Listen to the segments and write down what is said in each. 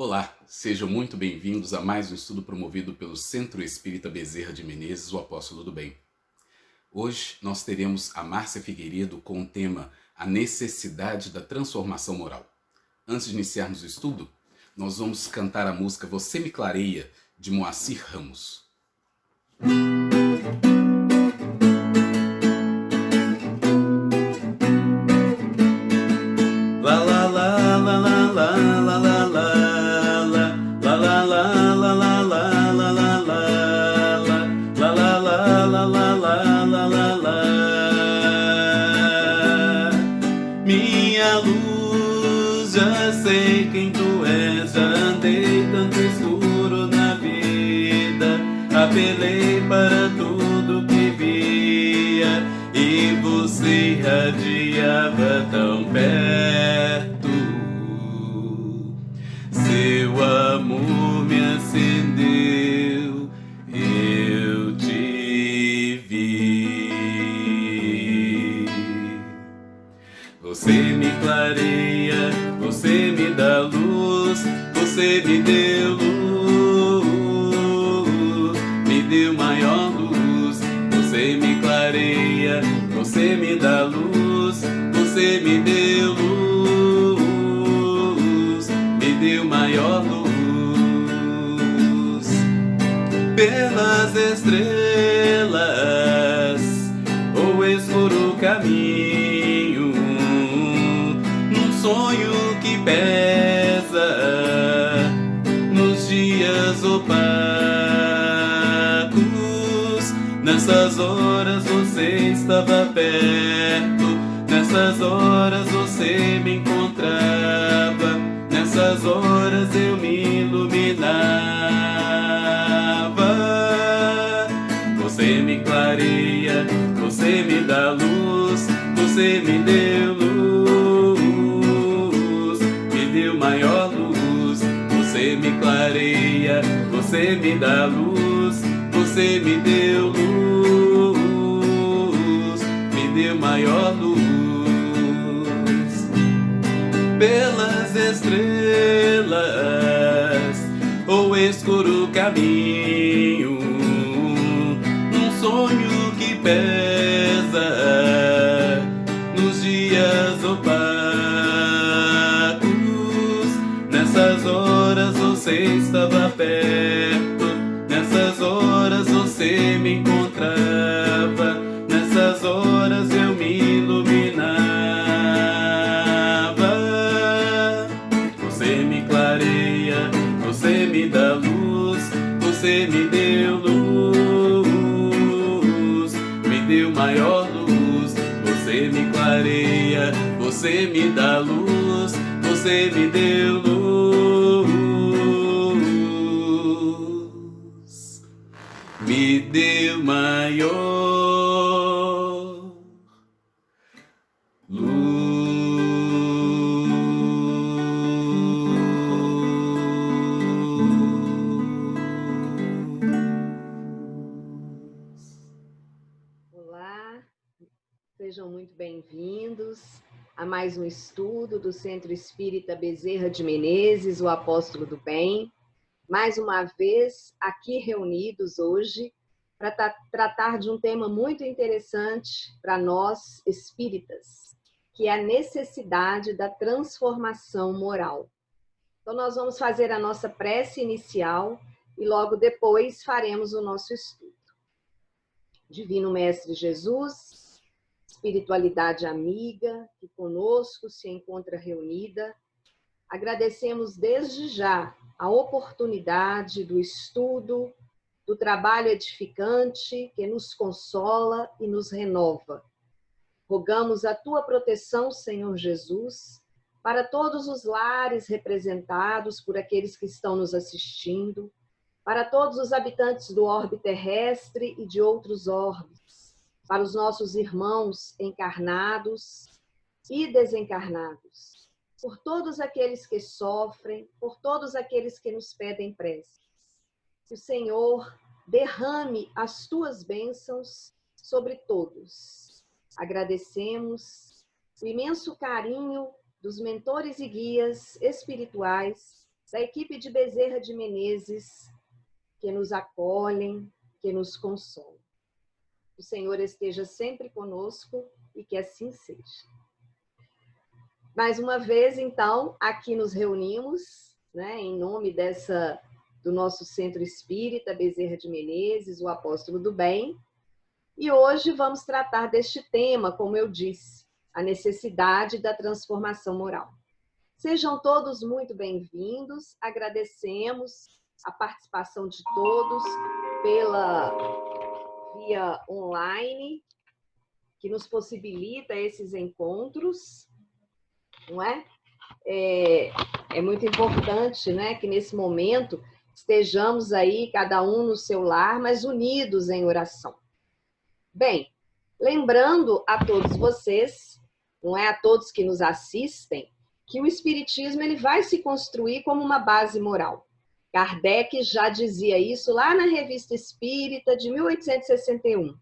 Olá, sejam muito bem-vindos a mais um estudo promovido pelo Centro Espírita Bezerra de Menezes, o Apóstolo do Bem. Hoje nós teremos a Márcia Figueiredo com o tema A Necessidade da Transformação Moral. Antes de iniciarmos o estudo, nós vamos cantar a música Você Me Clareia, de Moacir Ramos. Minha luz, já sei quem tu és, já andei tanto escuro na vida, apelei para tudo que via e você irradiava tão perto. Seu amor me acendeu, eu te vi. Você me clareia, você me dá luz, você me deu luz, me deu maior luz. Você me clareia, você me dá luz, você me deu luz, me deu maior luz. Pelas estrelas, ou escuro caminho, sonho que pesa nos dias opacos. Nessas horas você estava perto, nessas horas você me encontrava, nessas horas eu me iluminava. Você me clareia, você me dá luz, você me deu luz, deu maior luz. Você me clareia, você me dá luz, você me deu luz, me deu maior luz. Pelas estrelas, ou escuro caminho, um sonho que pesa nos dias opacos. Nessas horas você estava perto, nessas horas você me encontrava, nessas horas eu me iluminava. Você me clareia, você me dá luz, você me deu luz, me deu maior luz. Você me clareia, você me dá luz, você me deu luz, me deu maior luz. Olá, sejam muito bem-vindos a mais um estudo do Centro Espírita Bezerra de Menezes, o Apóstolo do Bem. Mais uma vez, aqui reunidos hoje para tratar de um tema muito interessante para nós espíritas, que é a necessidade da transformação moral. Então, nós vamos fazer a nossa prece inicial e logo depois faremos o nosso estudo. Divino Mestre Jesus, espiritualidade amiga que conosco se encontra reunida, agradecemos desde já a oportunidade do estudo, do trabalho edificante que nos consola e nos renova. Rogamos a tua proteção, Senhor Jesus, para todos os lares representados por aqueles que estão nos assistindo, para todos os habitantes do orbe terrestre e de outros orbes, para os nossos irmãos encarnados e desencarnados, por todos aqueles que sofrem, por todos aqueles que nos pedem preces. Que o Senhor derrame as tuas bênçãos sobre todos. Agradecemos o imenso carinho dos mentores e guias espirituais da equipe de Bezerra de Menezes, que nos acolhem, que nos consolam. O Senhor esteja sempre conosco e que assim seja. Mais uma vez, então, aqui nos reunimos, né, em nome do nosso Centro Espírita Bezerra de Menezes, o Apóstolo do Bem, e hoje vamos tratar deste tema, como eu disse, a necessidade da transformação moral. Sejam todos muito bem-vindos, agradecemos a participação de todos pela via online, que nos possibilita esses encontros, não é? É muito importante, né, que nesse momento estejamos aí, cada um no seu lar, mas unidos em oração. Bem, lembrando a todos vocês, não é, a todos que nos assistem, que o Espiritismo ele vai se construir como uma base moral. Kardec já dizia isso lá na Revista Espírita de 1861.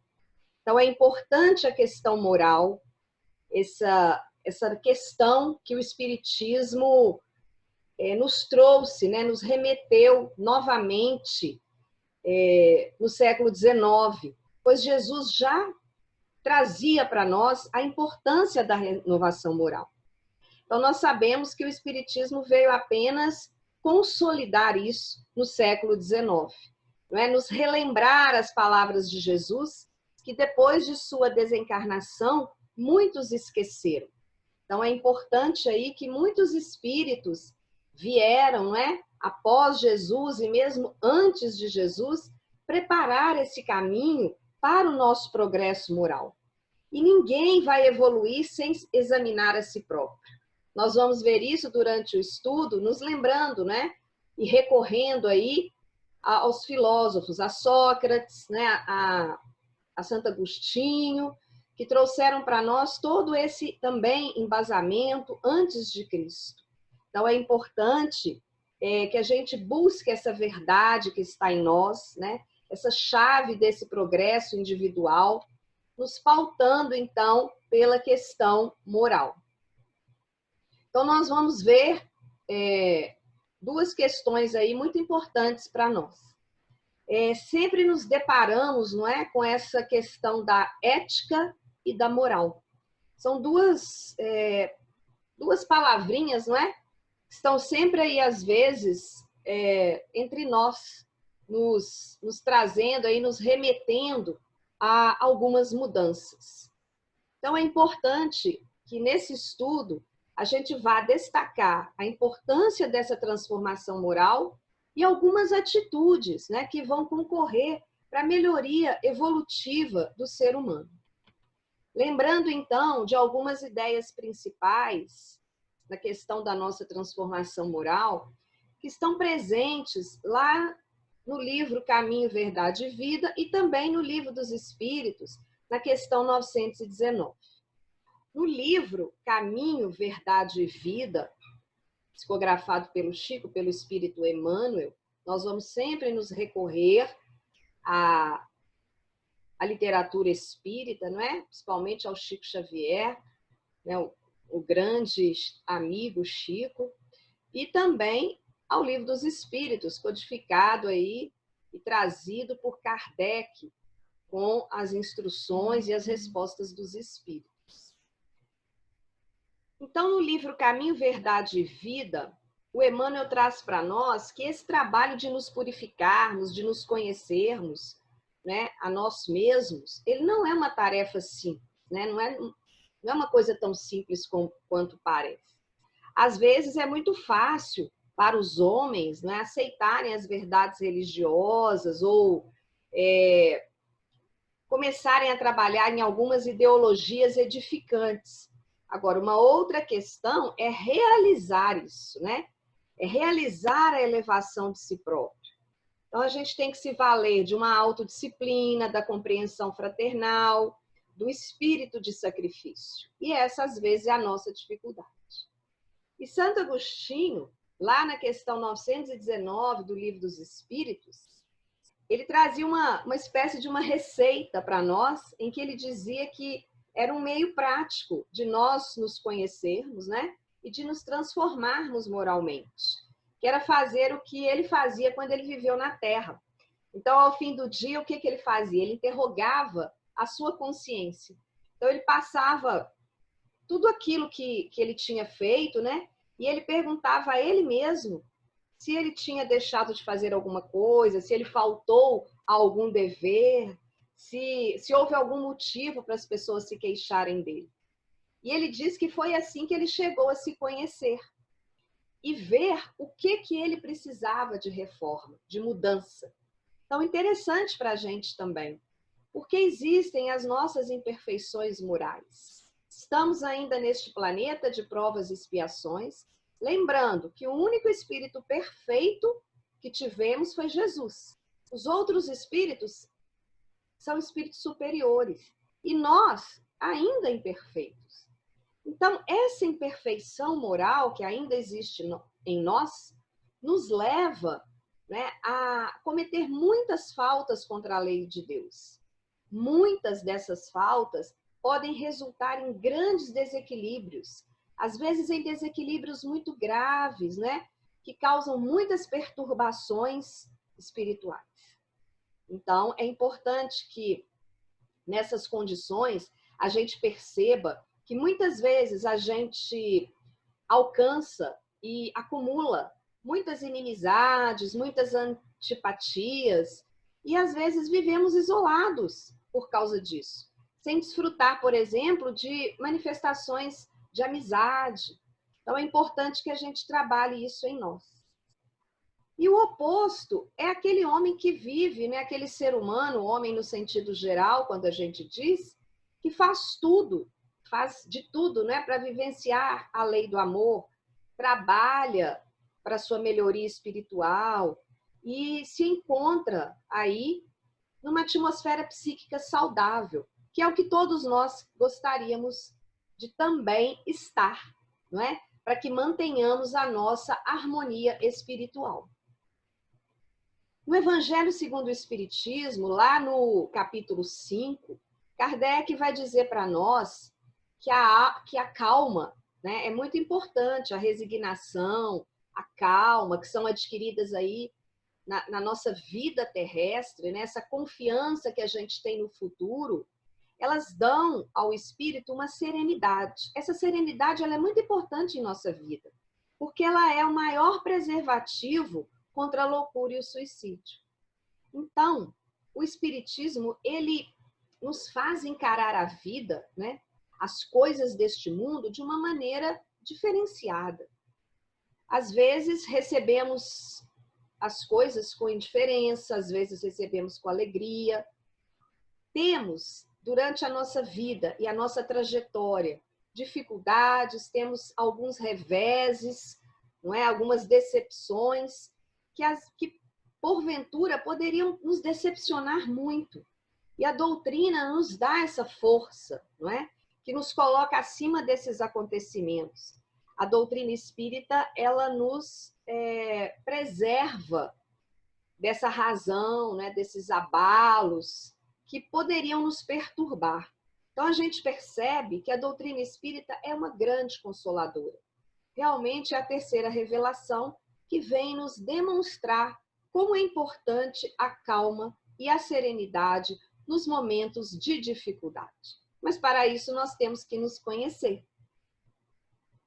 Então é importante a questão moral, essa questão que o Espiritismo nos trouxe, né, nos remeteu novamente no século XIX, pois Jesus já trazia para nós a importância da renovação moral. Então nós sabemos que o Espiritismo veio apenas consolidar isso no século XIX, não é? Nos relembrar as palavras de Jesus, que depois de sua desencarnação, muitos esqueceram. Então, é importante aí que muitos espíritos vieram, não é, após Jesus e mesmo antes de Jesus, preparar esse caminho para o nosso progresso moral. E ninguém vai evoluir sem examinar a si próprio. Nós vamos ver isso durante o estudo, nos lembrando, né, e recorrendo aí aos filósofos, a Sócrates, né, a Santo Agostinho, que trouxeram para nós todo esse também embasamento antes de Cristo. Então é importante que a gente busque essa verdade que está em nós, né? Essa chave desse progresso individual, nos pautando então pela questão moral. Então nós vamos ver duas questões aí muito importantes para nós. Sempre nos deparamos, não é, com essa questão da ética e da moral. São duas palavrinhas, não é? Estão sempre aí, às vezes, entre nós, nos trazendo, aí, nos remetendo a algumas mudanças. Então, é importante que, nesse estudo, a gente vá destacar a importância dessa transformação moral e algumas atitudes, né, que vão concorrer para a melhoria evolutiva do ser humano. Lembrando, então, de algumas ideias principais na questão da nossa transformação moral, que estão presentes lá no livro Caminho, Verdade e Vida e também no Livro dos Espíritos, na questão 919. No livro Caminho, Verdade e Vida, psicografado pelo Chico, pelo Espírito Emmanuel, nós vamos sempre nos recorrer à literatura espírita, não é? Principalmente ao Chico Xavier, né? O grande amigo Chico, e também ao Livro dos Espíritos, codificado aí e trazido por Kardec, com as instruções e as respostas dos Espíritos. Então, no livro Caminho, Verdade e Vida, o Emmanuel traz para nós que esse trabalho de nos purificarmos, de nos conhecermos, né, a nós mesmos, ele não é uma tarefa simples, né? Não é uma coisa tão simples quanto parece. Às vezes é muito fácil para os homens, né, aceitarem as verdades religiosas ou começarem a trabalhar em algumas ideologias edificantes. Agora, uma outra questão é realizar isso, né? É realizar a elevação de si próprio. Então, a gente tem que se valer de uma autodisciplina, da compreensão fraternal, do espírito de sacrifício. E essa, às vezes, é a nossa dificuldade. E Santo Agostinho, lá na questão 919 do Livro dos Espíritos, ele trazia uma espécie de uma receita para nós, em que ele dizia que era um meio prático de nós nos conhecermos, né? E de nos transformarmos moralmente. que era fazer o que ele fazia quando ele viveu na Terra. Então, ao fim do dia, o que ele fazia? Ele interrogava a sua consciência. Então, ele passava tudo aquilo que ele tinha feito, né? E ele perguntava a ele mesmo se ele tinha deixado de fazer alguma coisa, se ele faltou a algum dever, se houve algum motivo para as pessoas se queixarem dele. E ele diz que foi assim que ele chegou a se conhecer e ver o que ele precisava de reforma, de mudança. Então, interessante para a gente também, porque existem as nossas imperfeições morais. Estamos ainda neste planeta de provas e expiações, lembrando que o único espírito perfeito que tivemos foi Jesus. Os outros espíritos são espíritos superiores e nós ainda imperfeitos. Então, essa imperfeição moral que ainda existe em nós nos leva, né, a cometer muitas faltas contra a lei de Deus. Muitas dessas faltas podem resultar em grandes desequilíbrios, às vezes em desequilíbrios muito graves, né, que causam muitas perturbações espirituais. Então, é importante que nessas condições a gente perceba que muitas vezes a gente alcança e acumula muitas inimizades, muitas antipatias, e às vezes vivemos isolados por causa disso, sem desfrutar, por exemplo, de manifestações de amizade. Então é importante que a gente trabalhe isso em nós. E o oposto é aquele homem que vive, né, aquele ser humano, homem no sentido geral, quando a gente diz, que faz tudo, faz de tudo, né, para vivenciar a lei do amor, trabalha para sua melhoria espiritual e se encontra aí numa atmosfera psíquica saudável, que é o que todos nós gostaríamos de também estar, não é? Para que mantenhamos a nossa harmonia espiritual. No Evangelho segundo o Espiritismo, lá no capítulo 5, Kardec vai dizer para nós que a calma, né, é muito importante, a resignação, a calma, que são adquiridas aí na nossa vida terrestre, né, essa confiança que a gente tem no futuro, elas dão ao espírito uma serenidade. Essa serenidade ela é muito importante em nossa vida, porque ela é o maior preservativo contra a loucura e o suicídio. Então, o espiritismo, ele nos faz encarar a vida, né, as coisas deste mundo de uma maneira diferenciada. Às vezes recebemos as coisas com indiferença, às vezes recebemos com alegria. Temos, durante a nossa vida e a nossa trajetória, dificuldades, temos alguns reveses, não é? Algumas decepções que porventura poderiam nos decepcionar muito. E a doutrina nos dá essa força, não é? Que nos coloca acima desses acontecimentos. A doutrina espírita, ela nos preserva dessa razão, né, desses abalos que poderiam nos perturbar. Então, a gente percebe que a doutrina espírita é uma grande consoladora. Realmente é a terceira revelação que vem nos demonstrar como é importante a calma e a serenidade nos momentos de dificuldade. Mas para isso nós temos que nos conhecer.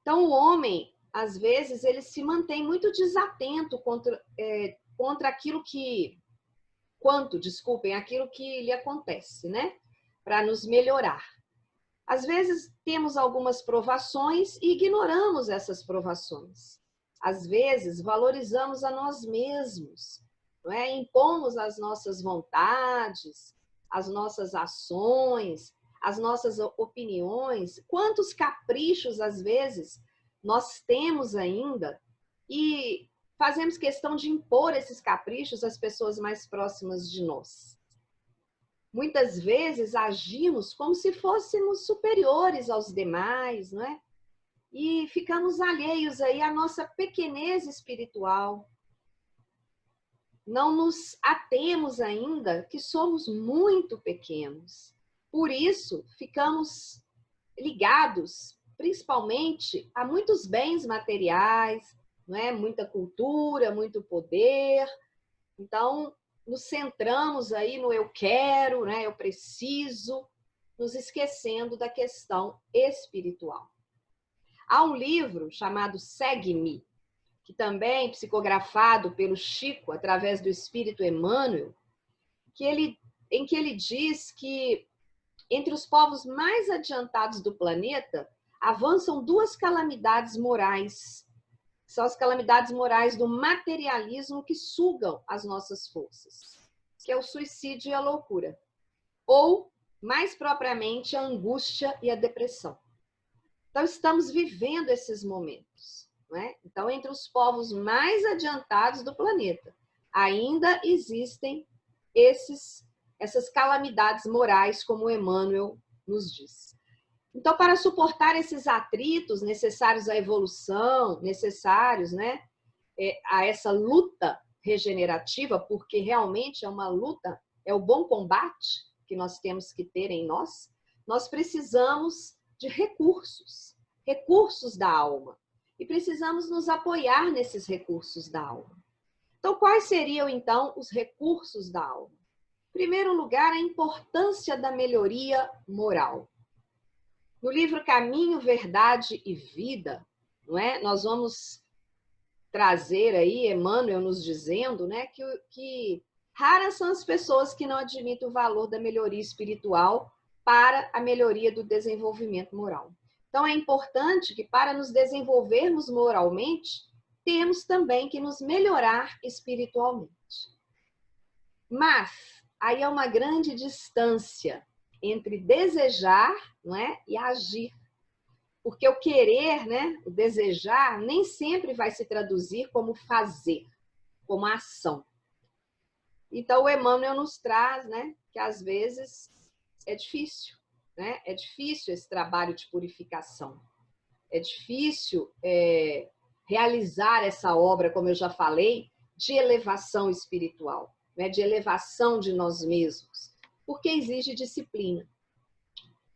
Então o homem, às vezes, ele se mantém muito desatento contra aquilo que lhe acontece, né? Para nos melhorar. Às vezes temos algumas provações e ignoramos essas provações. Às vezes valorizamos a nós mesmos, não é? Impomos as nossas vontades, as nossas ações, as nossas opiniões. Quantos caprichos, às vezes, nós temos ainda e fazemos questão de impor esses caprichos às pessoas mais próximas de nós. Muitas vezes agimos como se fôssemos superiores aos demais, não é? E ficamos alheios aí à nossa pequenez espiritual. Não nos atemos ainda que somos muito pequenos. Por isso, ficamos ligados, principalmente, a muitos bens materiais, não é? Muita cultura, muito poder. Então, nos centramos aí no eu quero, né? Eu preciso, nos esquecendo da questão espiritual. Há um livro chamado Segue-me, que também psicografado pelo Chico através do Espírito Emmanuel, em que ele diz que entre os povos mais adiantados do planeta avançam duas calamidades morais. São as calamidades morais do materialismo que sugam as nossas forças, que é o suicídio e a loucura. Ou, mais propriamente, a angústia e a depressão. Então, estamos vivendo esses momentos, não é? Então, entre os povos mais adiantados do planeta, ainda existem essas calamidades morais, como Emmanuel nos diz. Então, para suportar esses atritos necessários à evolução, necessários, né, a essa luta regenerativa, porque realmente é uma luta, é o bom combate que nós temos que ter em nós, nós precisamos de recursos, recursos da alma. E precisamos nos apoiar nesses recursos da alma. Então, quais seriam, então, os recursos da alma? Em primeiro lugar, a importância da melhoria moral. No livro Caminho, Verdade e Vida, não é? Nós vamos trazer aí Emmanuel nos dizendo, né, que raras são as pessoas que não admitem o valor da melhoria espiritual para a melhoria do desenvolvimento moral. Então, é importante que para nos desenvolvermos moralmente, temos também que nos melhorar espiritualmente. Mas aí é uma grande distância entre desejar, não é, e agir. Porque o querer, né, o desejar, nem sempre vai se traduzir como fazer, como ação. Então, o Emmanuel nos traz, né, que às vezes é difícil, né? É difícil esse trabalho de purificação. É difícil realizar essa obra, como eu já falei, de elevação espiritual, né, de elevação de nós mesmos, porque exige disciplina.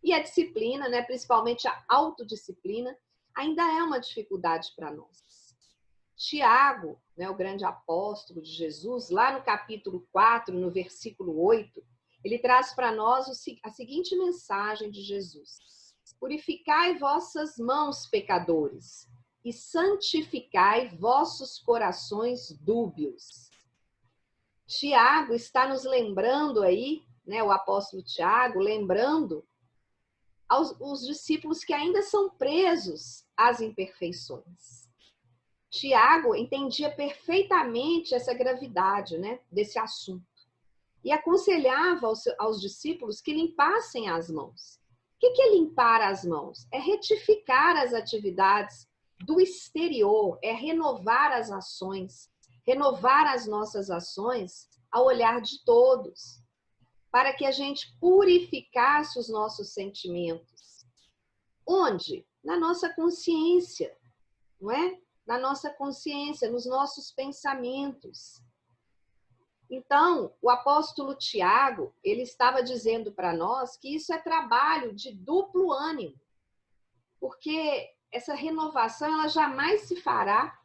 E a disciplina, né, principalmente a autodisciplina, ainda é uma dificuldade para nós. Tiago, né, o grande apóstolo de Jesus, lá no capítulo 4, no versículo 8, ele traz para nós a seguinte mensagem de Jesus: purificai vossas mãos, pecadores, e santificai vossos corações dúbios. Tiago está nos lembrando aí, né, o apóstolo Tiago, lembrando os discípulos que ainda são presos às imperfeições. Tiago entendia perfeitamente essa gravidade, né, desse assunto e aconselhava aos discípulos que limpassem as mãos. O que é limpar as mãos? É retificar as atividades do exterior, é renovar as ações, renovar as nossas ações ao olhar de todos, para que a gente purificasse os nossos sentimentos. Onde? Na nossa consciência, não é? Na nossa consciência, nos nossos pensamentos. Então, o apóstolo Tiago, ele estava dizendo para nós que isso é trabalho de duplo ânimo, porque essa renovação ela jamais se fará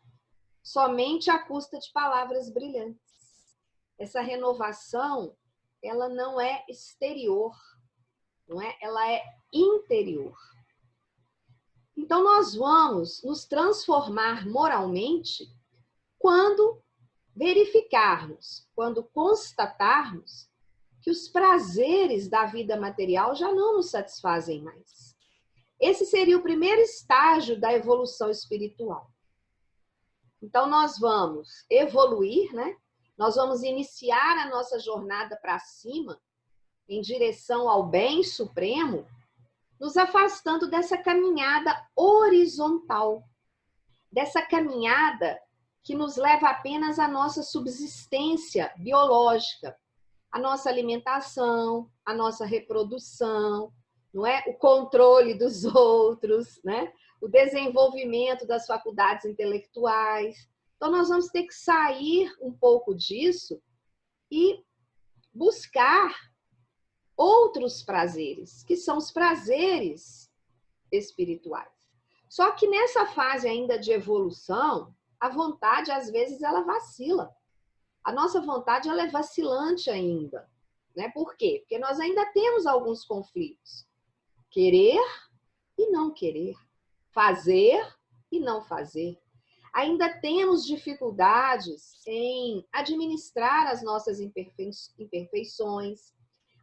somente à custa de palavras brilhantes. Essa renovação, ela não é exterior, não é? Ela é interior. Então, nós vamos nos transformar moralmente quando verificarmos, quando constatarmos que os prazeres da vida material já não nos satisfazem mais. Esse seria o primeiro estágio da evolução espiritual. Então, nós vamos evoluir, né? Nós vamos iniciar a nossa jornada para cima, em direção ao bem supremo, nos afastando dessa caminhada horizontal, dessa caminhada que nos leva apenas à nossa subsistência biológica, a nossa alimentação, a nossa reprodução, não é? O controle dos outros, né? O desenvolvimento das faculdades intelectuais. Então, nós vamos ter que sair um pouco disso e buscar outros prazeres, que são os prazeres espirituais. Só que nessa fase ainda de evolução, a vontade, às vezes, ela vacila. A nossa vontade, ela é vacilante ainda, né? Por quê? Porque nós ainda temos alguns conflitos. Querer e não querer. Fazer e não fazer. Ainda temos dificuldades em administrar as nossas imperfeições.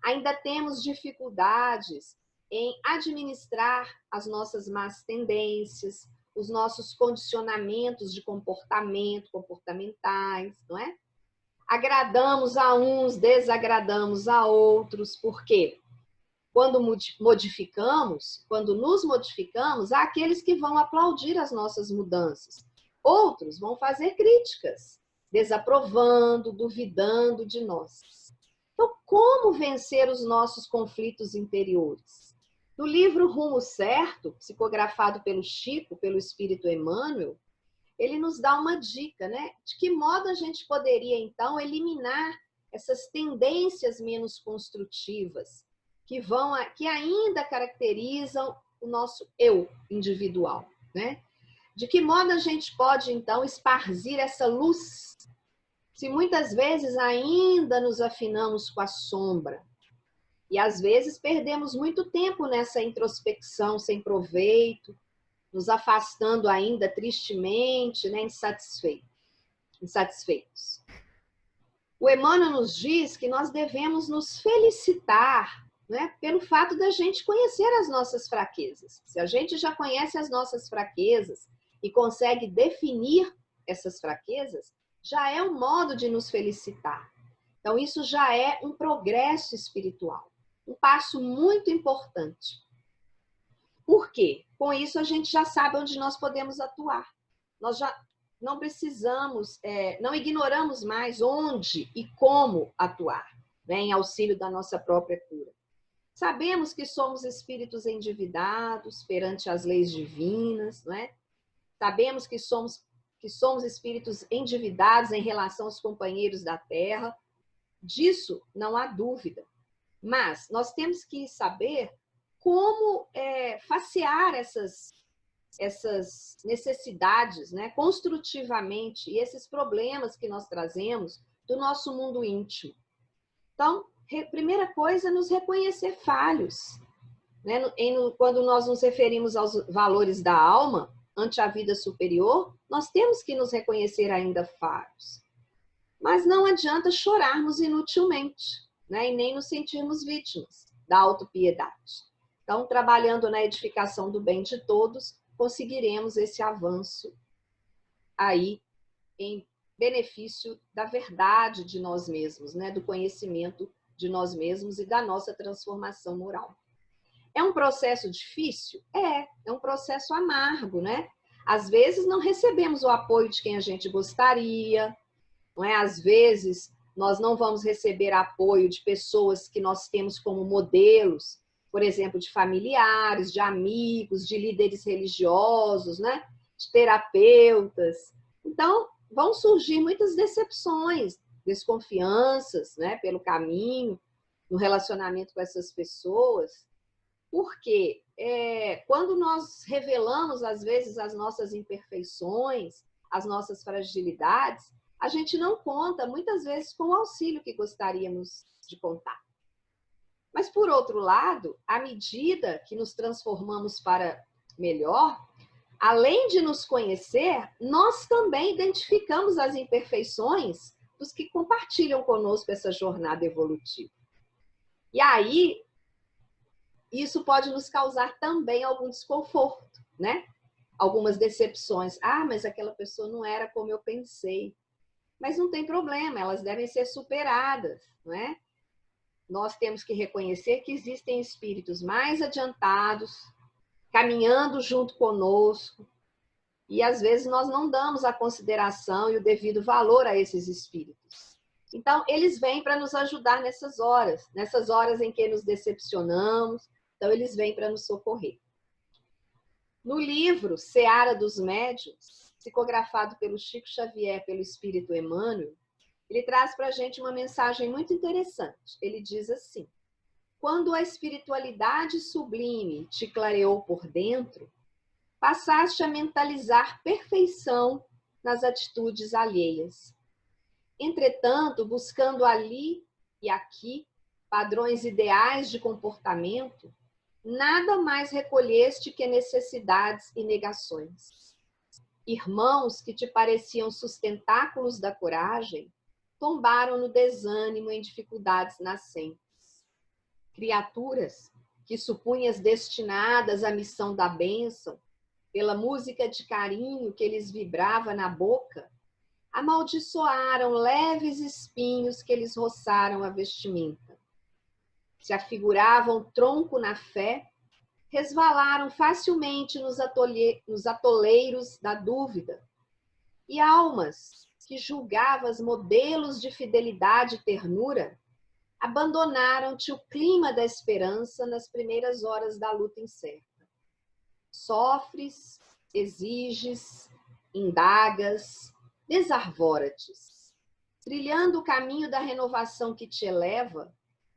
Ainda temos dificuldades em administrar as nossas más tendências, os nossos condicionamentos de comportamentais, não é? Agradamos a uns, desagradamos a outros. Por quê? Quando nos modificamos, há aqueles que vão aplaudir as nossas mudanças. Outros vão fazer críticas, desaprovando, duvidando de nós. Então, como vencer os nossos conflitos interiores? No livro Rumo Certo, psicografado pelo Chico, pelo Espírito Emmanuel, ele nos dá uma dica, né? De que modo a gente poderia, então, eliminar essas tendências menos construtivas que ainda caracterizam o nosso eu individual, né? De que modo a gente pode, então, esparzir essa luz, se muitas vezes ainda nos afinamos com a sombra? E, às vezes, perdemos muito tempo nessa introspecção sem proveito, nos afastando ainda tristemente, né, insatisfeitos. O Emmanuel nos diz que nós devemos nos felicitar, né, pelo fato da gente conhecer as nossas fraquezas. Se a gente já conhece as nossas fraquezas e consegue definir essas fraquezas, já é um modo de nos felicitar. Então, isso já é um progresso espiritual, um passo muito importante. Por quê? Com isso, a gente já sabe onde nós podemos atuar. Nós já não precisamos, não ignoramos mais onde e como atuar, né, em auxílio da nossa própria cura. Sabemos que somos espíritos endividados perante as leis divinas, não é? Sabemos que somos espíritos endividados em relação aos companheiros da Terra. Disso não há dúvida. Mas nós temos que saber como facear essas necessidades, né, construtivamente, e esses problemas que nós trazemos do nosso mundo íntimo. Então, primeira coisa, nos reconhecer falhos. Né? Quando nós nos referimos aos valores da alma, ante a vida superior, nós temos que nos reconhecer ainda falhos. Mas não adianta chorarmos inutilmente, né? E nem nos sentirmos vítimas da autopiedade. Então, trabalhando na edificação do bem de todos, conseguiremos esse avanço aí em benefício da verdade de nós mesmos, né? Do conhecimento de nós mesmos e da nossa transformação moral. É um processo difícil? É um processo amargo, né? Às vezes não recebemos o apoio de quem a gente gostaria, não é? Às vezes nós não vamos receber apoio de pessoas que nós temos como modelos, por exemplo, de familiares, de amigos, de líderes religiosos, né? De terapeutas. Então, vão surgir muitas decepções, desconfianças, né? Pelo caminho, no relacionamento com essas pessoas. Porque quando nós revelamos, às vezes, as nossas imperfeições, as nossas fragilidades, a gente não conta, muitas vezes, com o auxílio que gostaríamos de contar. Mas, por outro lado, à medida que nos transformamos para melhor, além de nos conhecer, nós também identificamos as imperfeições dos que compartilham conosco essa jornada evolutiva. E aí, isso pode nos causar também algum desconforto, né? Algumas decepções. Ah, mas aquela pessoa não era como eu pensei. Mas não tem problema, elas devem ser superadas, não é? Nós temos que reconhecer que existem espíritos mais adiantados, caminhando junto conosco, e às vezes nós não damos a consideração e o devido valor a esses espíritos. Então, eles vêm para nos ajudar nessas horas em que nos decepcionamos, então eles vêm para nos socorrer. No livro Seara dos Médiuns, psicografado pelo Chico Xavier, pelo Espírito Emmanuel, ele traz para a gente uma mensagem muito interessante. Ele diz assim: quando a espiritualidade sublime te clareou por dentro, passaste a mentalizar perfeição nas atitudes alheias. Entretanto, buscando ali e aqui padrões ideais de comportamento, nada mais recolheste que necessidades e negações. Irmãos que te pareciam sustentáculos da coragem, tombaram no desânimo em dificuldades nascentes. Criaturas que supunhas destinadas à missão da bênção, pela música de carinho que lhes vibrava na boca, amaldiçoaram leves espinhos que lhes roçaram a vestimenta. Se afiguravam tronco na fé, resvalaram facilmente nos atoleiros da dúvida. E almas que julgavas modelos de fidelidade e ternura, abandonaram-te o clima da esperança nas primeiras horas da luta incerta. Sofres, exiges, indagas, desarvora-te. Trilhando o caminho da renovação que te eleva,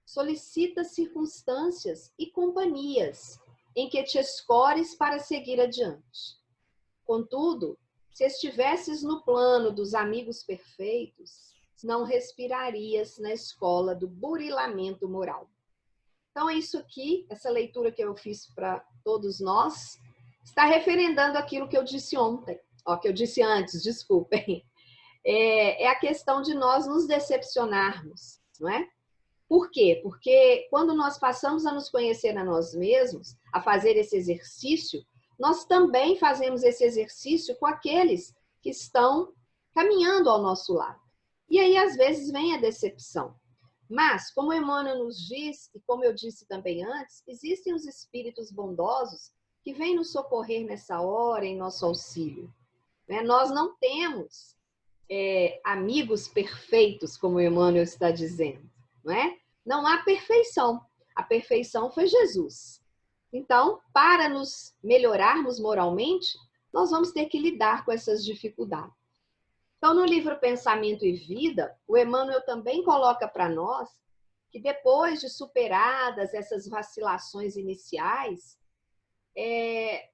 solicita circunstâncias e companhias em que te escores para seguir adiante. Contudo, se estivesses no plano dos amigos perfeitos, não respirarias na escola do burilamento moral. Então, isso aqui, essa leitura que eu fiz para todos nós, está referendando aquilo que eu disse ontem, que eu disse antes, desculpem. É a questão de nós nos decepcionarmos, não é? Por quê? Porque quando nós passamos a nos conhecer a nós mesmos, a fazer esse exercício, nós também fazemos esse exercício com aqueles que estão caminhando ao nosso lado. E aí, às vezes, vem a decepção. Mas, como Emmanuel nos diz, e como eu disse também antes, existem os espíritos bondosos que vêm nos socorrer nessa hora, em nosso auxílio. Nós não temos amigos perfeitos, como Emmanuel está dizendo. Não é? Não há perfeição. A perfeição foi Jesus. Então, para nos melhorarmos moralmente, nós vamos ter que lidar com essas dificuldades. Então, no livro Pensamento e Vida, o Emmanuel também coloca para nós que depois de superadas essas vacilações iniciais,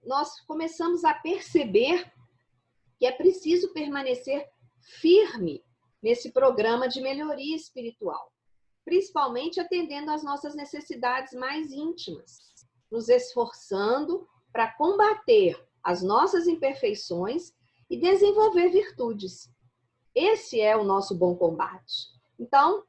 nós começamos a perceber que é preciso permanecer firme nesse programa de melhoria espiritual, principalmente atendendo às nossas necessidades mais íntimas, nos esforçando para combater as nossas imperfeições e desenvolver virtudes. Esse é o nosso bom combate. Então,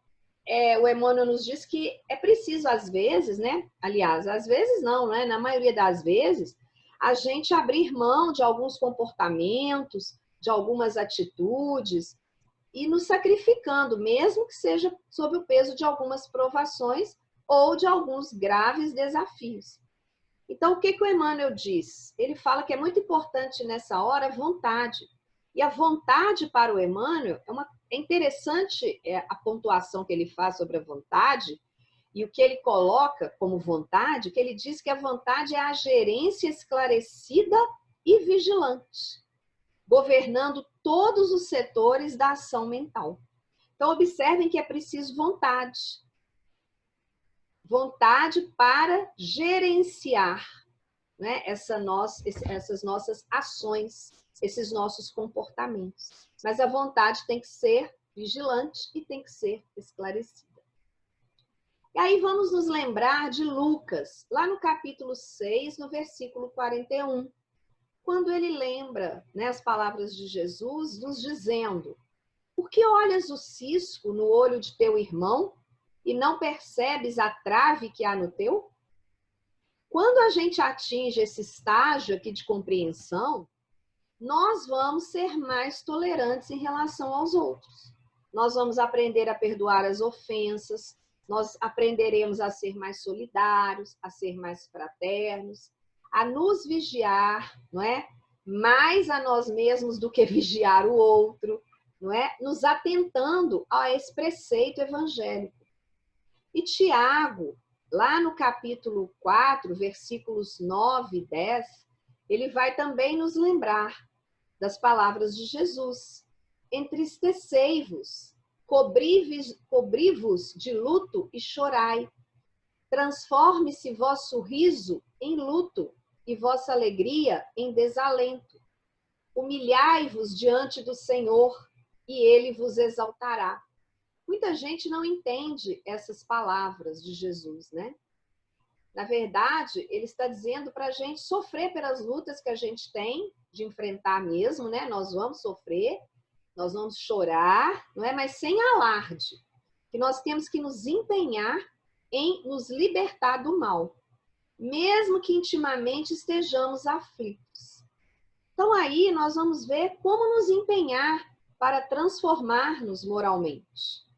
o Emmanuel nos diz que é preciso, às vezes, né? Aliás, às vezes não, né? Na maioria das vezes, a gente abrir mão de alguns comportamentos, de algumas atitudes, e nos sacrificando, mesmo que seja sob o peso de algumas provações ou de alguns graves desafios. Então, o que o Emmanuel diz? Ele fala que é muito importante nessa hora a vontade. E a vontade para o Emmanuel, é interessante a pontuação que ele faz sobre a vontade e o que ele coloca como vontade, que ele diz que a vontade é a gerência esclarecida e vigilante, governando todos os setores da ação mental. Então, observem que é preciso vontade. Vontade para gerenciar, né, essas nossas ações, esses nossos comportamentos. Mas a vontade tem que ser vigilante e tem que ser esclarecida. E aí vamos nos lembrar de Lucas, lá no capítulo 6, no versículo 41, quando ele lembra, né, as palavras de Jesus, nos dizendo: por que olhas o cisco no olho de teu irmão e não percebes a trave que há no teu? Quando a gente atinge esse estágio aqui de compreensão, nós vamos ser mais tolerantes em relação aos outros. Nós vamos aprender a perdoar as ofensas, nós aprenderemos a ser mais solidários, a ser mais fraternos, a nos vigiar, não é? Mais a nós mesmos do que vigiar o outro, não é? Nos atentando a esse preceito evangélico. E Tiago, lá no capítulo 4, versículos 9 e 10, ele vai também nos lembrar das palavras de Jesus. Entristecei-vos, cobri-vos de luto e chorai. Transforme-se vosso riso em luto e vossa alegria em desalento. Humilhai-vos diante do Senhor e ele vos exaltará. Muita gente não entende essas palavras de Jesus, né? Na verdade, ele está dizendo para a gente sofrer pelas lutas que a gente tem, de enfrentar mesmo, né? Nós vamos sofrer, nós vamos chorar, não é? Mas sem alarde. Que nós temos que nos empenhar em nos libertar do mal, mesmo que intimamente estejamos aflitos. Então aí nós vamos ver como nos empenhar para transformar-nos moralmente.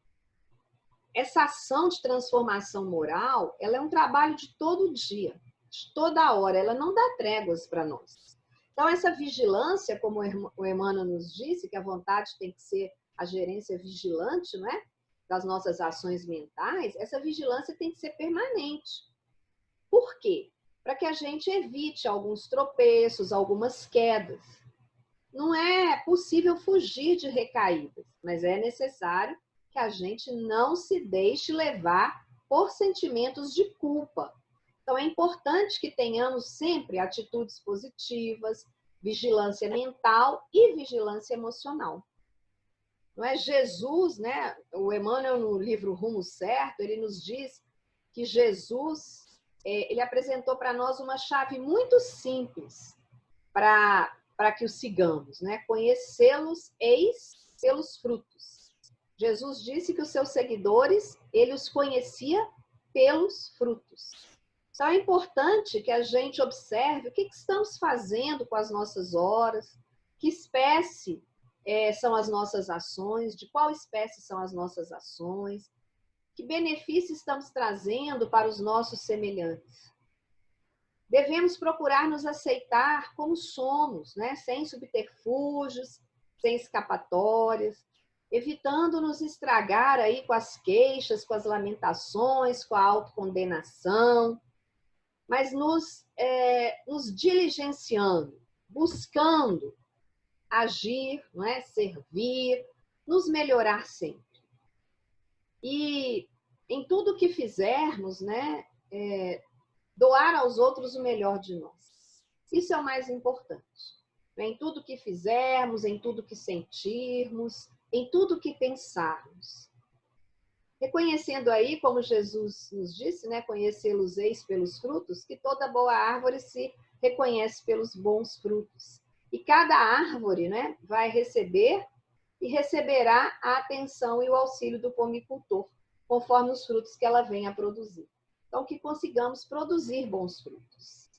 Essa ação de transformação moral, ela é um trabalho de todo dia, de toda hora, ela não dá tréguas para nós. Então essa vigilância, como o Emmanuel nos disse, que a vontade tem que ser a gerência vigilante, não é? Das nossas ações mentais, essa vigilância tem que ser permanente. Por quê? Para que a gente evite alguns tropeços, algumas quedas. Não é possível fugir de recaídas, mas é necessário que a gente não se deixe levar por sentimentos de culpa. Então, é importante que tenhamos sempre atitudes positivas, vigilância mental e vigilância emocional. Não é? Jesus, né? O Emmanuel, no livro Rumo Certo, ele nos diz que Jesus, ele apresentou para nós uma chave muito simples para que os sigamos, né? Conhecê-los eis pelos frutos. Jesus disse que os seus seguidores, ele os conhecia pelos frutos. Então é importante que a gente observe o que estamos fazendo com as nossas horas, que espécie são as nossas ações, de qual espécie são as nossas ações, que benefícios estamos trazendo para os nossos semelhantes. Devemos procurar nos aceitar como somos, né? Sem subterfúgios, sem escapatórias, evitando nos estragar aí com as queixas, com as lamentações, com a autocondenação, mas nos diligenciando, buscando agir, não é? Servir, nos melhorar sempre. E em tudo que fizermos, né? Doar aos outros o melhor de nós. Isso é o mais importante. Em tudo que fizermos, em tudo que sentirmos, em tudo que pensarmos. Reconhecendo aí, como Jesus nos disse, né, conhecê-los eis pelos frutos, que toda boa árvore se reconhece pelos bons frutos. E cada árvore, né, vai receber e receberá a atenção e o auxílio do pomicultor, conforme os frutos que ela venha a produzir. Então, que consigamos produzir bons frutos.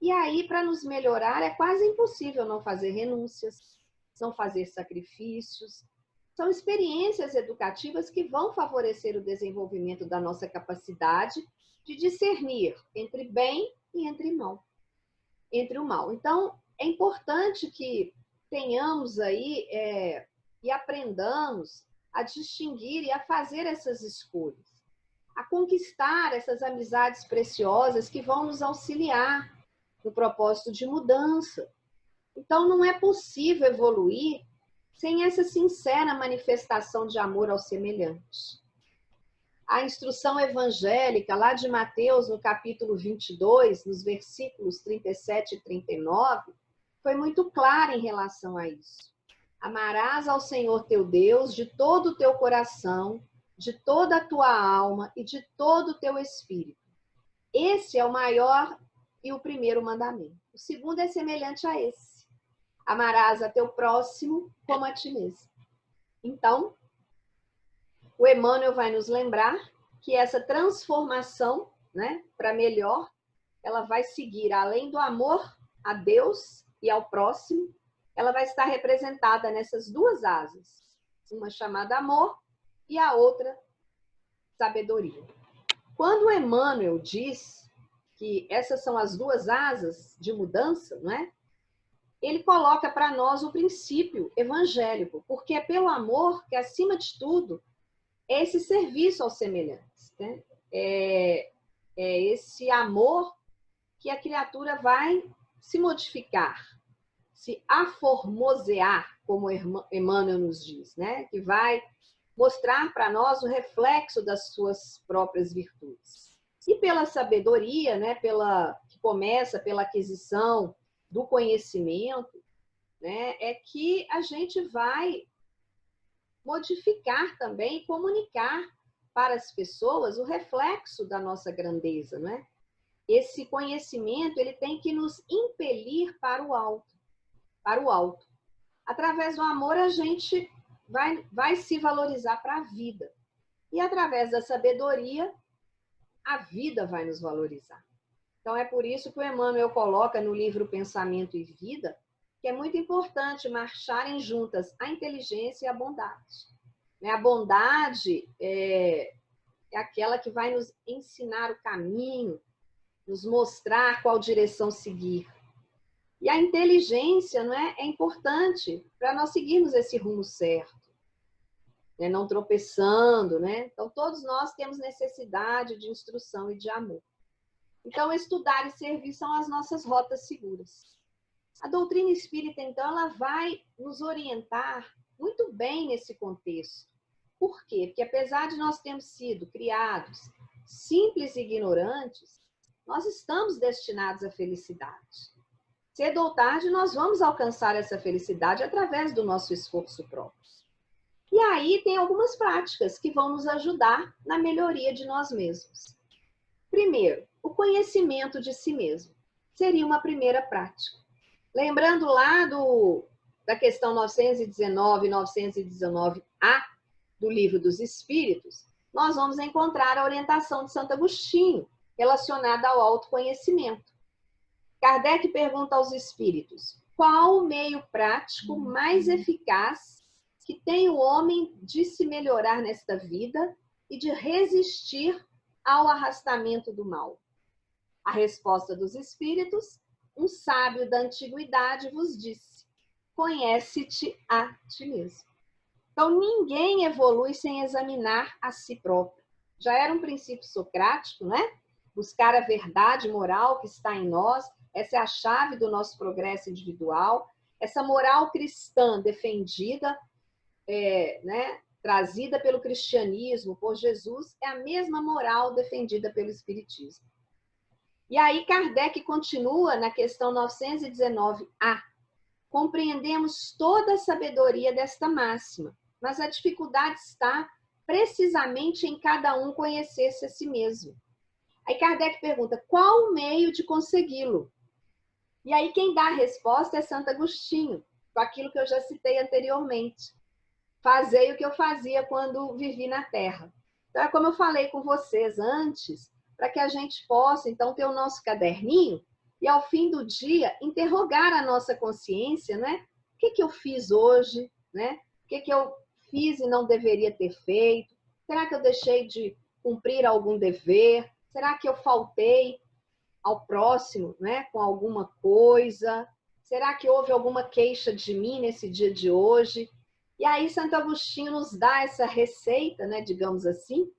E aí, para nos melhorar, é quase impossível não fazer renúncias, não fazer sacrifícios. São experiências educativas que vão favorecer o desenvolvimento da nossa capacidade de discernir entre bem e entre o mal. Então, é importante que tenhamos aí e aprendamos a distinguir e a fazer essas escolhas, a conquistar essas amizades preciosas que vão nos auxiliar no propósito de mudança. Então, não é possível evoluir sem essa sincera manifestação de amor aos semelhantes. A instrução evangélica, lá de Mateus, no capítulo 22, nos versículos 37 e 39, foi muito clara em relação a isso. Amarás ao Senhor teu Deus de todo o teu coração, de toda a tua alma e de todo o teu espírito. Esse é o maior e o primeiro mandamento. O segundo é semelhante a esse. Amarás a teu próximo como a ti mesmo. Então, o Emmanuel vai nos lembrar que essa transformação, né, para melhor, ela vai seguir, além do amor a Deus e ao próximo, ela vai estar representada nessas duas asas. Uma chamada amor e a outra sabedoria. Quando o Emmanuel diz que essas são as duas asas de mudança, não é? Ele coloca para nós o princípio evangélico, porque é pelo amor que, acima de tudo, é esse serviço aos semelhantes. Né? É esse amor que a criatura vai se modificar, se aformosear, como Emmanuel nos diz, né? Que vai mostrar para nós o reflexo das suas próprias virtudes. E pela sabedoria, né? Que começa pela aquisição do conhecimento, né, é que a gente vai modificar também e comunicar para as pessoas o reflexo da nossa grandeza, né? Esse conhecimento, ele tem que nos impelir para o alto, para o alto. Através do amor, a gente vai se valorizar para a vida. E através da sabedoria, a vida vai nos valorizar. Então, é por isso que o Emmanuel coloca no livro Pensamento e Vida, que é muito importante marcharem juntas a inteligência e a bondade. A bondade é aquela que vai nos ensinar o caminho, nos mostrar qual direção seguir. E a inteligência, não é importante para nós seguirmos esse rumo certo, né? Não tropeçando, né? Então, todos nós temos necessidade de instrução e de amor. Então, estudar e servir são as nossas rotas seguras. A doutrina espírita, então, ela vai nos orientar muito bem nesse contexto. Por quê? Porque apesar de nós termos sido criados simples e ignorantes, nós estamos destinados à felicidade. Cedo ou tarde, nós vamos alcançar essa felicidade através do nosso esforço próprio. E aí tem algumas práticas que vão nos ajudar na melhoria de nós mesmos. Primeiro, o conhecimento de si mesmo. Seria uma primeira prática. Lembrando lá da questão 919 e 919A do Livro dos Espíritos, nós vamos encontrar a orientação de Santo Agostinho relacionada ao autoconhecimento. Kardec pergunta aos espíritos: qual o meio prático mais eficaz que tem o homem de se melhorar nesta vida e de resistir ao arrastamento do mal? A resposta dos espíritos: um sábio da antiguidade vos disse: conhece-te a ti mesmo. Então, ninguém evolui sem examinar a si próprio. Já era um princípio socrático, né? Buscar a verdade moral que está em nós. Essa é a chave do nosso progresso individual. Essa moral cristã defendida, né, trazida pelo cristianismo, por Jesus, é a mesma moral defendida pelo espiritismo. E aí Kardec continua na questão 919A. Compreendemos toda a sabedoria desta máxima, mas a dificuldade está precisamente em cada um conhecer-se a si mesmo. Aí Kardec pergunta: qual o meio de consegui-lo? E aí quem dá a resposta é Santo Agostinho, com aquilo que eu já citei anteriormente. Fazei o que eu fazia quando vivi na Terra. Então, é como eu falei com vocês antes, para que a gente possa, então, ter o nosso caderninho e, ao fim do dia, interrogar a nossa consciência, né? O que eu fiz hoje, né? O que eu fiz e não deveria ter feito? Será que eu deixei de cumprir algum dever? Será que eu faltei ao próximo, né, com alguma coisa? Será que houve alguma queixa de mim nesse dia de hoje? E aí Santo Agostinho nos dá essa receita, né, digamos assim,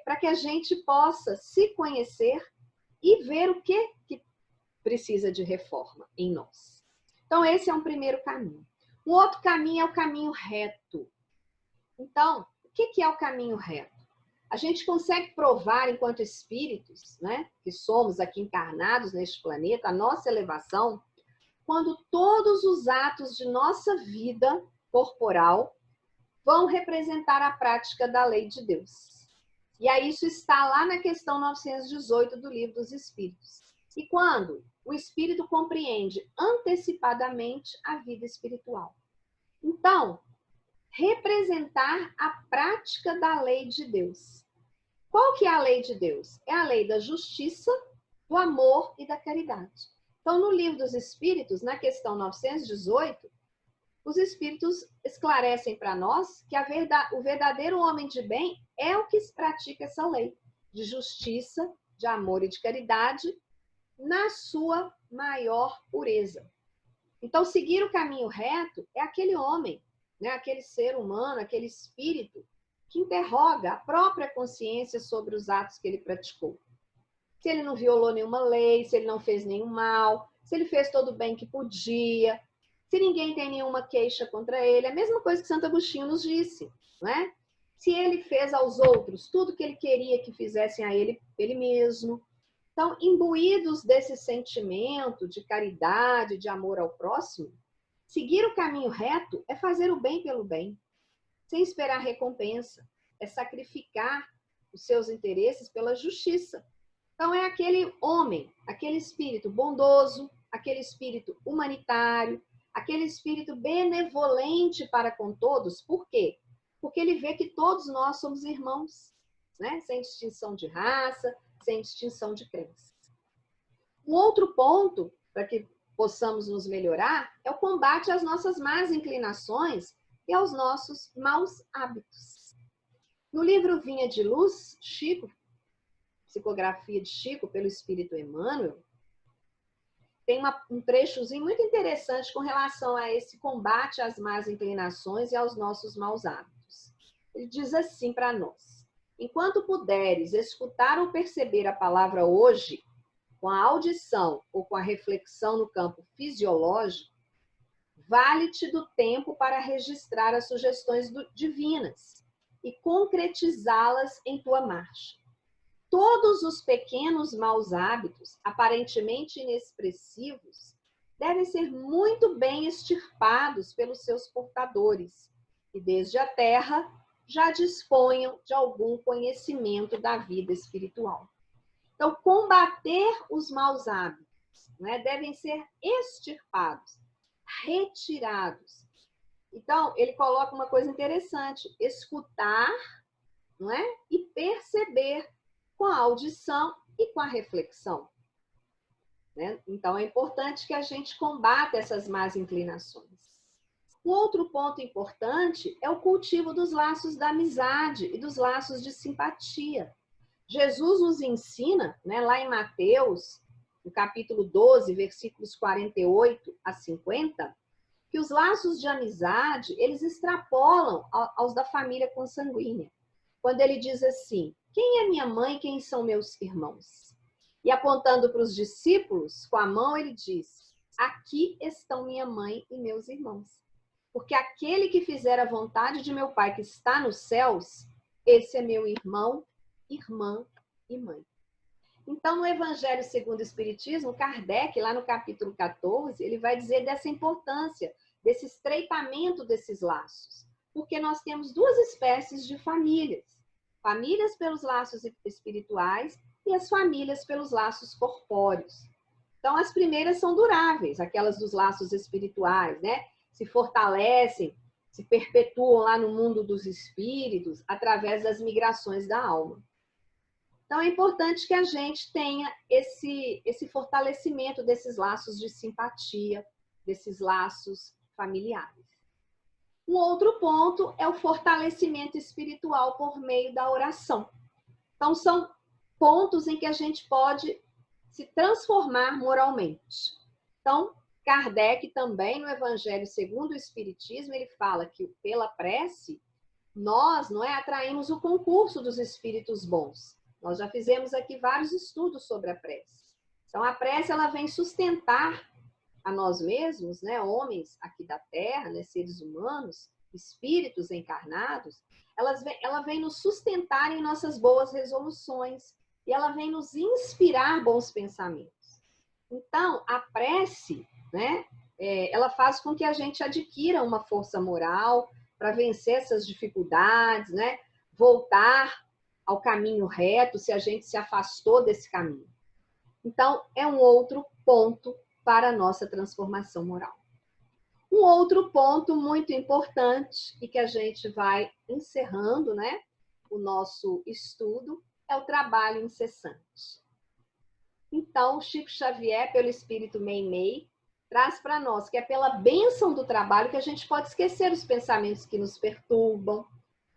para que a gente possa se conhecer e ver o que precisa de reforma em nós. Então, esse é um primeiro caminho. Um outro caminho é o caminho reto. Então, o que é o caminho reto? A gente consegue provar, enquanto espíritos, né, que somos aqui encarnados neste planeta, a nossa elevação, quando todos os atos de nossa vida corporal vão representar a prática da lei de Deus. E aí isso está lá na questão 918 do Livro dos Espíritos. E quando o espírito compreende antecipadamente a vida espiritual. Então, representar a prática da lei de Deus. Qual que é a lei de Deus? É a lei da justiça, do amor e da caridade. Então, no Livro dos Espíritos, na questão 918, os Espíritos esclarecem para nós que o verdadeiro homem de bem é o que pratica essa lei de justiça, de amor e de caridade na sua maior pureza. Então, seguir o caminho reto é aquele homem, né, aquele ser humano, aquele espírito que interroga a própria consciência sobre os atos que ele praticou. Se ele não violou nenhuma lei, se ele não fez nenhum mal, se ele fez todo o bem que podia, se ninguém tem nenhuma queixa contra ele. A mesma coisa que Santo Agostinho nos disse, não é? Se ele fez aos outros tudo que ele queria que fizessem a ele mesmo. Então, imbuídos desse sentimento de caridade, de amor ao próximo, Seguir o caminho reto é fazer o bem pelo bem, sem esperar recompensa, é sacrificar os seus interesses pela justiça. Então é aquele homem, aquele espírito bondoso, aquele espírito humanitário, aquele espírito benevolente para com todos. Por quê? Porque ele vê que todos nós somos irmãos, né? Sem distinção de raça, sem distinção de crença. Um outro ponto, para que possamos nos melhorar, é o combate às nossas más inclinações e aos nossos maus hábitos. No livro Vinha de Luz, Chico, Psicografia de Chico, pelo Espírito Emmanuel, tem um trechozinho muito interessante com relação a esse combate às más inclinações e aos nossos maus hábitos. Ele diz assim para nós: enquanto puderes escutar ou perceber a palavra hoje, com a audição ou com a reflexão no campo fisiológico, vale-te do tempo para registrar as sugestões divinas e concretizá-las em tua marcha. Todos os pequenos maus hábitos, aparentemente inexpressivos, devem ser muito bem extirpados pelos seus portadores, que desde a terra já disponham de algum conhecimento da vida espiritual. Então, combater os maus hábitos, né, devem ser extirpados, retirados. Então, ele coloca uma coisa interessante: escutar, não é? E perceber com a audição e com a reflexão. Né? Então, é importante que a gente combata essas más inclinações. Um outro ponto importante é o cultivo dos laços da amizade e dos laços de simpatia. Jesus nos ensina, né, lá em Mateus, no capítulo 12, versículos 48 a 50, que os laços de amizade, eles extrapolam aos da família consanguínea. Quando ele diz assim: quem é minha mãe, quem são meus irmãos? E apontando para os discípulos, com a mão ele diz: aqui estão minha mãe e meus irmãos. Porque aquele que fizer a vontade de meu Pai que está nos céus, esse é meu irmão, irmã e mãe. Então, no Evangelho segundo o Espiritismo, Kardec, lá no capítulo 14, ele vai dizer dessa importância, desse estreitamento desses laços. Porque nós temos duas espécies de famílias. Famílias pelos laços espirituais e as famílias pelos laços corpóreos. Então, as primeiras são duráveis, aquelas dos laços espirituais, né? Se fortalecem, se perpetuam lá no mundo dos espíritos através das migrações da alma. Então, é importante que a gente tenha esse fortalecimento desses laços de simpatia, desses laços familiares. Um outro ponto é o fortalecimento espiritual por meio da oração. Então, são pontos em que a gente pode se transformar moralmente. Então, Kardec também, no Evangelho segundo o Espiritismo, ele fala que pela prece, nós, não é, atraímos o concurso dos espíritos bons. Nós já fizemos aqui vários estudos sobre a prece. Então, a prece, ela vem sustentar a nós mesmos, né, homens aqui da Terra, né, seres humanos, espíritos encarnados, ela vem nos sustentar em nossas boas resoluções e ela vem nos inspirar bons pensamentos. Então, a prece, né, ela faz com que a gente adquira uma força moral para vencer essas dificuldades, né, voltar ao caminho reto se a gente se afastou desse caminho. Então, é um outro ponto para a nossa transformação moral. Um outro ponto muito importante e que a gente vai encerrando, né, o nosso estudo é o trabalho incessante. Então, Chico Xavier, pelo Espírito Meimei, traz para nós que é pela bênção do trabalho que a gente pode esquecer os pensamentos que nos perturbam,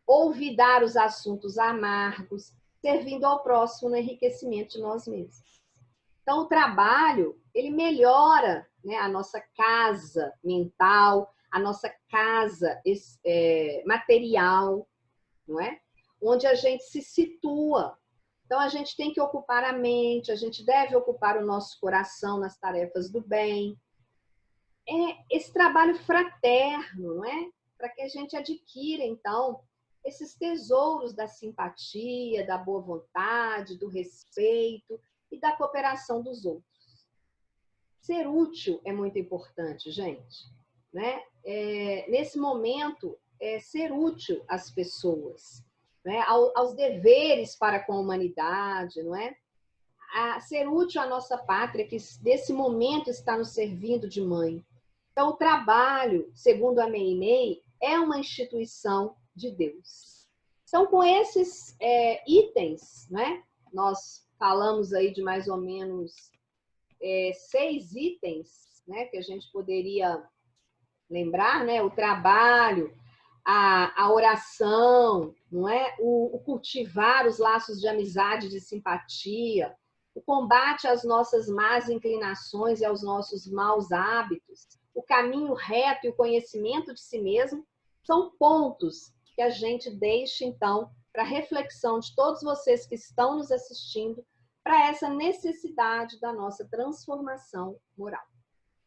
olvidar os assuntos amargos, servindo ao próximo no enriquecimento de nós mesmos. Então, o trabalho, ele melhora, né, a nossa casa mental, a nossa casa material, não é? Onde a gente se situa. Então, a gente tem que ocupar a mente, a gente deve ocupar o nosso coração nas tarefas do bem. É esse trabalho fraterno, não é? Para que a gente adquira, então, esses tesouros da simpatia, da boa vontade, do respeito e da cooperação dos outros. Ser útil é muito importante, gente. né, nesse momento, ser útil às pessoas, né, aos deveres para com a humanidade, não é? A ser útil à nossa pátria, que nesse momento está nos servindo de mãe. Então, o trabalho, segundo a Meinei, é uma instituição de Deus. Então, com esses itens, né, nós falamos aí de mais ou menos 6 itens, né, que a gente poderia lembrar, né, o trabalho, a oração, não é? O cultivar os laços de amizade, de simpatia, o combate às nossas más inclinações e aos nossos maus hábitos, o caminho reto e o conhecimento de si mesmo, são pontos que a gente deixa, então, para reflexão de todos vocês que estão nos assistindo, para essa necessidade da nossa transformação moral.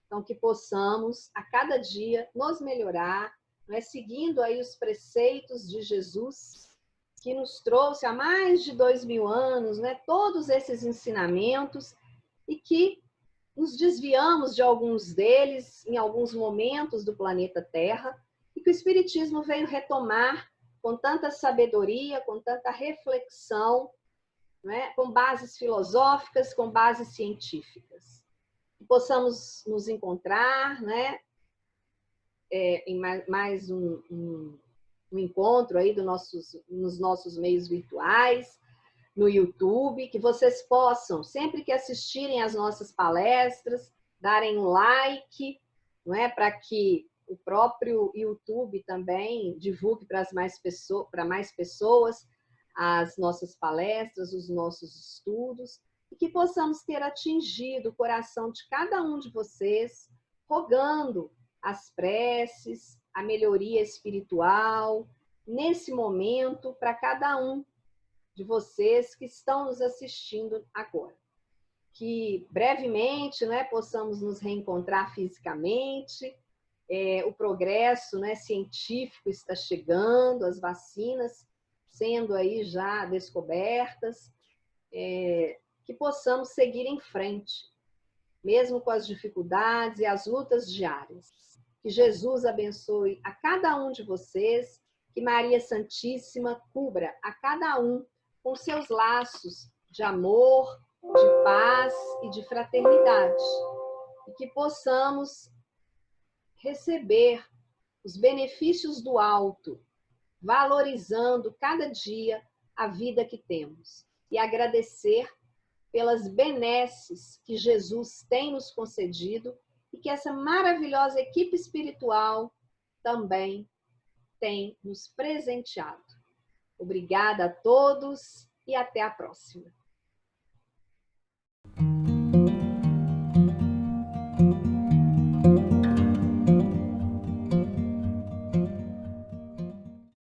Então, que possamos, a cada dia, nos melhorar, né, seguindo aí os preceitos de Jesus, que nos trouxe há mais de 2000 anos, né, todos esses ensinamentos, e que nos desviamos de alguns deles em alguns momentos do planeta Terra, e que o Espiritismo veio retomar com tanta sabedoria, com tanta reflexão, né, com bases filosóficas, com bases científicas. Que possamos nos encontrar, né, em mais um encontro aí nos nossos meios virtuais, no YouTube, que vocês possam, sempre que assistirem às nossas palestras, darem like, não é, para que o próprio YouTube também divulgue para mais pessoas as nossas palestras, os nossos estudos, e que possamos ter atingido o coração de cada um de vocês, rogando as preces, a melhoria espiritual, nesse momento, para cada um de vocês que estão nos assistindo agora. Que brevemente, né, possamos nos reencontrar fisicamente, o progresso, né, científico está chegando, as vacinas sendo aí já descobertas, que possamos seguir em frente, mesmo com as dificuldades e as lutas diárias. Que Jesus abençoe a cada um de vocês, que Maria Santíssima cubra a cada um com seus laços de amor, de paz e de fraternidade. E que possamos receber os benefícios do alto, valorizando cada dia a vida que temos. E agradecer pelas benesses que Jesus tem nos concedido e que essa maravilhosa equipe espiritual também tem nos presenteado. Obrigada a todos e até a próxima.